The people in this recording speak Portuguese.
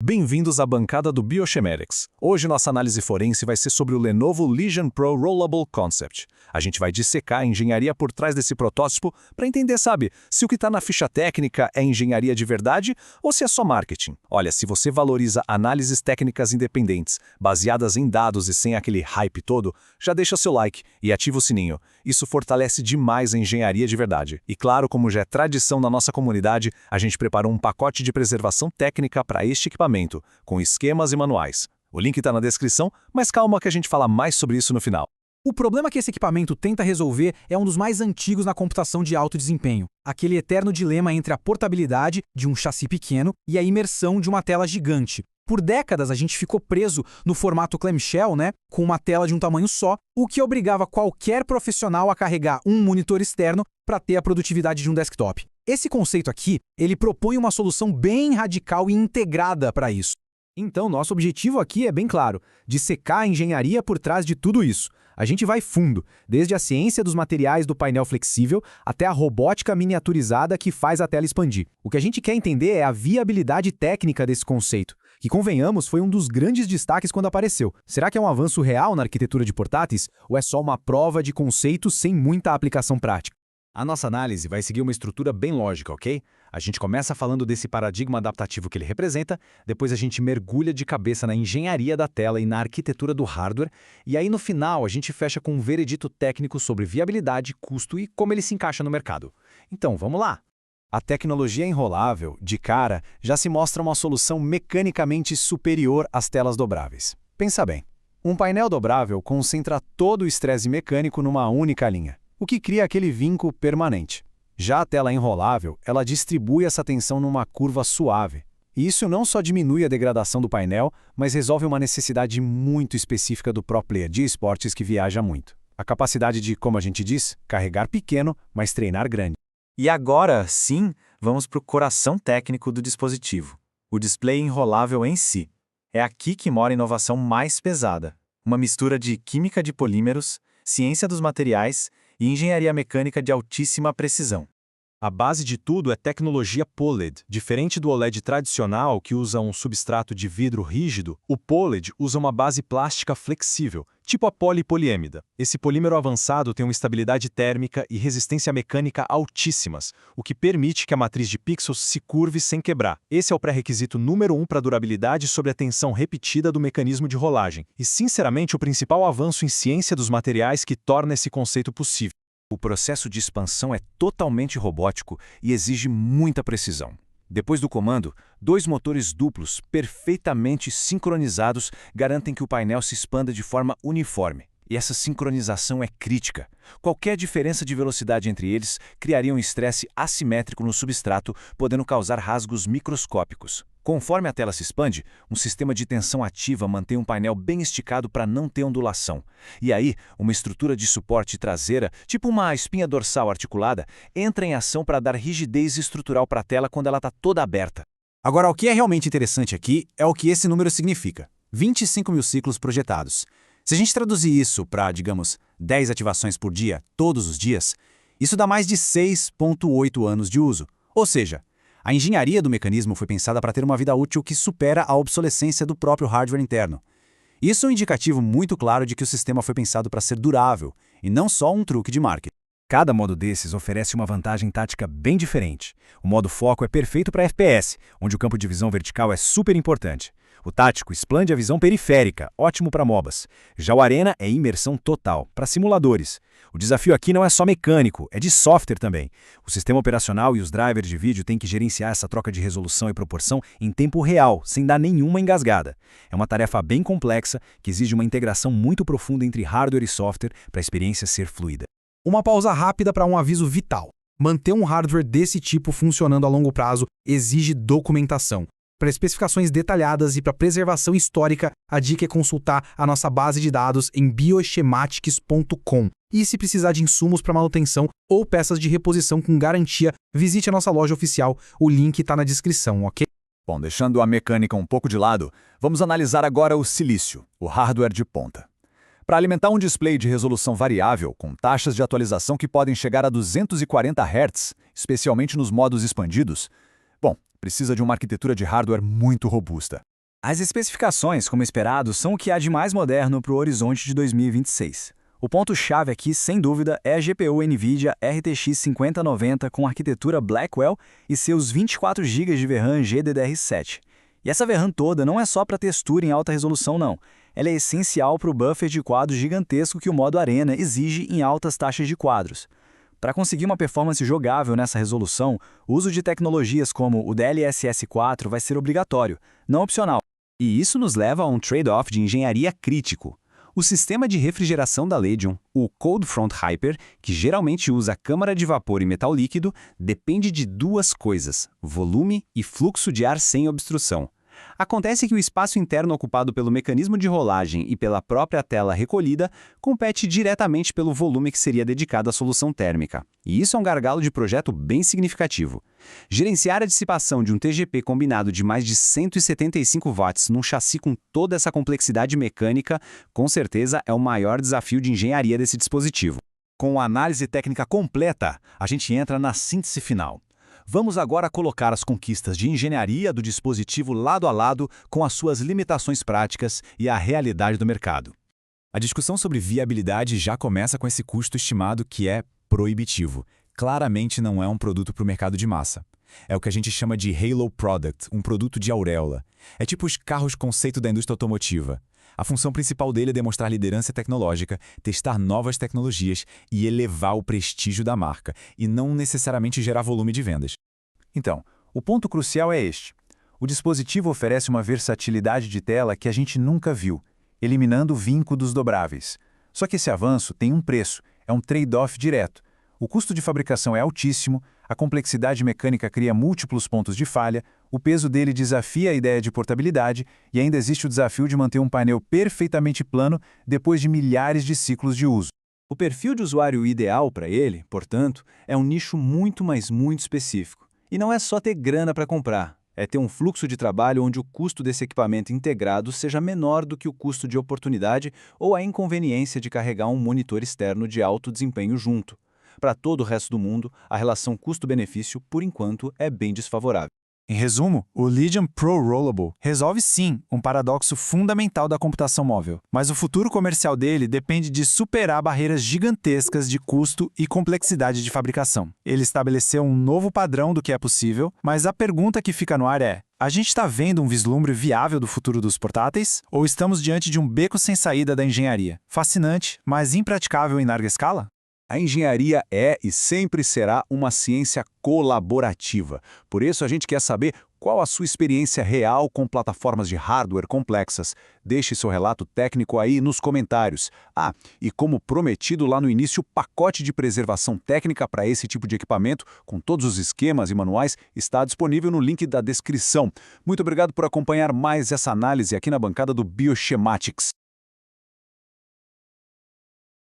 Bem-vindos à bancada do Biochemerics. Hoje nossa análise forense vai ser sobre o Lenovo Legion Pro Rollable Concept. A gente vai dissecar a engenharia por trás desse protótipo para entender, sabe, se o que está na ficha técnica é engenharia de verdade ou se é só marketing. Olha, se você valoriza análises técnicas independentes, baseadas em dados e sem aquele hype todo, já deixa seu like e ativa o sininho. Isso fortalece demais a engenharia de verdade. E claro, como já é tradição na nossa comunidade, a gente preparou um pacote de preservação técnica para este equipamento, com esquemas e manuais. O link está na descrição, mas calma que a gente fala mais sobre isso no final. O problema que esse equipamento tenta resolver é um dos mais antigos na computação de alto desempenho, aquele eterno dilema entre a portabilidade de um chassi pequeno e a imersão de uma tela gigante. Por décadas a gente ficou preso no formato clamshell, com uma tela de um tamanho só, o que obrigava qualquer profissional a carregar um monitor externo para ter a produtividade de um desktop. Esse conceito aqui, ele propõe uma solução bem radical e integrada para isso. Então, nosso objetivo aqui é bem claro, dissecar a engenharia por trás de tudo isso. A gente vai fundo, desde a ciência dos materiais do painel flexível até a robótica miniaturizada que faz a tela expandir. O que a gente quer entender é a viabilidade técnica desse conceito, que, convenhamos, foi um dos grandes destaques quando apareceu. Será que é um avanço real na arquitetura de portáteis ou é só uma prova de conceito sem muita aplicação prática? A nossa análise vai seguir uma estrutura bem lógica, ok? A gente começa falando desse paradigma adaptativo que ele representa, depois a gente mergulha de cabeça na engenharia da tela e na arquitetura do hardware, e aí no final a gente fecha com um veredito técnico sobre viabilidade, custo e como ele se encaixa no mercado. Então, vamos lá! A tecnologia enrolável, de cara, já se mostra uma solução mecanicamente superior às telas dobráveis. Pensa bem, um painel dobrável concentra todo o estresse mecânico numa única linha, o que cria aquele vinco permanente. Já a tela enrolável, ela distribui essa tensão numa curva suave. E isso não só diminui a degradação do painel, mas resolve uma necessidade muito específica do pro player de esportes que viaja muito. A capacidade de, como a gente diz, carregar pequeno, mas treinar grande. E agora, sim, vamos para o coração técnico do dispositivo, o display enrolável em si. É aqui que mora a inovação mais pesada, uma mistura de química de polímeros, ciência dos materiais e engenharia mecânica de altíssima precisão. A base de tudo é tecnologia POLED. Diferente do OLED tradicional, que usa um substrato de vidro rígido, o POLED usa uma base plástica flexível, tipo a polipoliêmida. Esse polímero avançado tem uma estabilidade térmica e resistência mecânica altíssimas, o que permite que a matriz de pixels se curve sem quebrar. Esse é o pré-requisito número 1 para a durabilidade sob a tensão repetida do mecanismo de rolagem, e sinceramente o principal avanço em ciência dos materiais que torna esse conceito possível. O processo de expansão é totalmente robótico e exige muita precisão. Depois do comando, dois motores duplos, perfeitamente sincronizados, garantem que o painel se expanda de forma uniforme. E essa sincronização é crítica. Qualquer diferença de velocidade entre eles criaria um estresse assimétrico no substrato, podendo causar rasgos microscópicos. Conforme a tela se expande, um sistema de tensão ativa mantém um painel bem esticado para não ter ondulação. E aí, uma estrutura de suporte traseira, tipo uma espinha dorsal articulada, entra em ação para dar rigidez estrutural para a tela quando ela está toda aberta. Agora, o que é realmente interessante aqui é o que esse número significa. 25 mil ciclos projetados. Se a gente traduzir isso para, digamos, 10 ativações por dia, todos os dias, isso dá mais de 6,8 anos de uso. Ou seja, a engenharia do mecanismo foi pensada para ter uma vida útil que supera a obsolescência do próprio hardware interno. Isso é um indicativo muito claro de que o sistema foi pensado para ser durável, e não só um truque de marketing. Cada modo desses oferece uma vantagem tática bem diferente. O modo foco é perfeito para FPS, onde o campo de visão vertical é super importante. O tático expande a visão periférica, ótimo para MOBAs. Já o Arena é imersão total, para simuladores. O desafio aqui não é só mecânico, é de software também. O sistema operacional e os drivers de vídeo têm que gerenciar essa troca de resolução e proporção em tempo real, sem dar nenhuma engasgada. É uma tarefa bem complexa, que exige uma integração muito profunda entre hardware e software para a experiência ser fluida. Uma pausa rápida para um aviso vital. Manter um hardware desse tipo funcionando a longo prazo exige documentação. Para especificações detalhadas e para preservação histórica, a dica é consultar a nossa base de dados em biochematics.com. E se precisar de insumos para manutenção ou peças de reposição com garantia, visite a nossa loja oficial, o link está na descrição, ok? Bom, deixando a mecânica um pouco de lado, vamos analisar agora o silício, o hardware de ponta. Para alimentar um display de resolução variável, com taxas de atualização que podem chegar a 240 Hz, especialmente nos modos expandidos, precisa de uma arquitetura de hardware muito robusta. As especificações, como esperado, são o que há de mais moderno para o horizonte de 2026. O ponto-chave aqui, sem dúvida, é a GPU NVIDIA RTX 5090 com arquitetura Blackwell e seus 24 GB de VRAM GDDR7. E essa VRAM toda não é só para textura em alta resolução, não. Ela é essencial para o buffer de quadros gigantesco que o modo Arena exige em altas taxas de quadros. Para conseguir uma performance jogável nessa resolução, o uso de tecnologias como o DLSS 4 vai ser obrigatório, não opcional. E isso nos leva a um trade-off de engenharia crítico. O sistema de refrigeração da Legion, o Cold Front Hyper, que geralmente usa câmara de vapor e metal líquido, depende de duas coisas: volume e fluxo de ar sem obstrução. Acontece que o espaço interno ocupado pelo mecanismo de rolagem e pela própria tela recolhida compete diretamente pelo volume que seria dedicado à solução térmica. E isso é um gargalo de projeto bem significativo. Gerenciar a dissipação de um TGP combinado de mais de 175 watts num chassi com toda essa complexidade mecânica, com certeza é o maior desafio de engenharia desse dispositivo. Com a análise técnica completa, a gente entra na síntese final. Vamos agora colocar as conquistas de engenharia do dispositivo lado a lado com as suas limitações práticas e a realidade do mercado. A discussão sobre viabilidade já começa com esse custo estimado que é proibitivo. Claramente não é um produto para o mercado de massa. É o que a gente chama de halo product, um produto de auréola. É tipo os carros conceito da indústria automotiva. A função principal dele é demonstrar liderança tecnológica, testar novas tecnologias e elevar o prestígio da marca, e não necessariamente gerar volume de vendas. Então, o ponto crucial é este. O dispositivo oferece uma versatilidade de tela que a gente nunca viu, eliminando o vinco dos dobráveis. Só que esse avanço tem um preço, é um trade-off direto. O custo de fabricação é altíssimo, a complexidade mecânica cria múltiplos pontos de falha, o peso dele desafia a ideia de portabilidade e ainda existe o desafio de manter um painel perfeitamente plano depois de milhares de ciclos de uso. O perfil de usuário ideal para ele, portanto, é um nicho muito específico. E não é só ter grana para comprar, é ter um fluxo de trabalho onde o custo desse equipamento integrado seja menor do que o custo de oportunidade ou a inconveniência de carregar um monitor externo de alto desempenho junto. Para todo o resto do mundo, a relação custo-benefício, por enquanto, é bem desfavorável. Em resumo, o Legion Pro Rollable resolve sim um paradoxo fundamental da computação móvel, mas o futuro comercial dele depende de superar barreiras gigantescas de custo e complexidade de fabricação. Ele estabeleceu um novo padrão do que é possível, mas a pergunta que fica no ar é: a gente está vendo um vislumbre viável do futuro dos portáteis? Ou estamos diante de um beco sem saída da engenharia? Fascinante, mas impraticável em larga escala? A engenharia é e sempre será uma ciência colaborativa. Por isso, a gente quer saber qual a sua experiência real com plataformas de hardware complexas. Deixe seu relato técnico aí nos comentários. Ah, e como prometido lá no início, o pacote de preservação técnica para esse tipo de equipamento, com todos os esquemas e manuais, está disponível no link da descrição. Muito obrigado por acompanhar mais essa análise aqui na bancada do Bioschematics.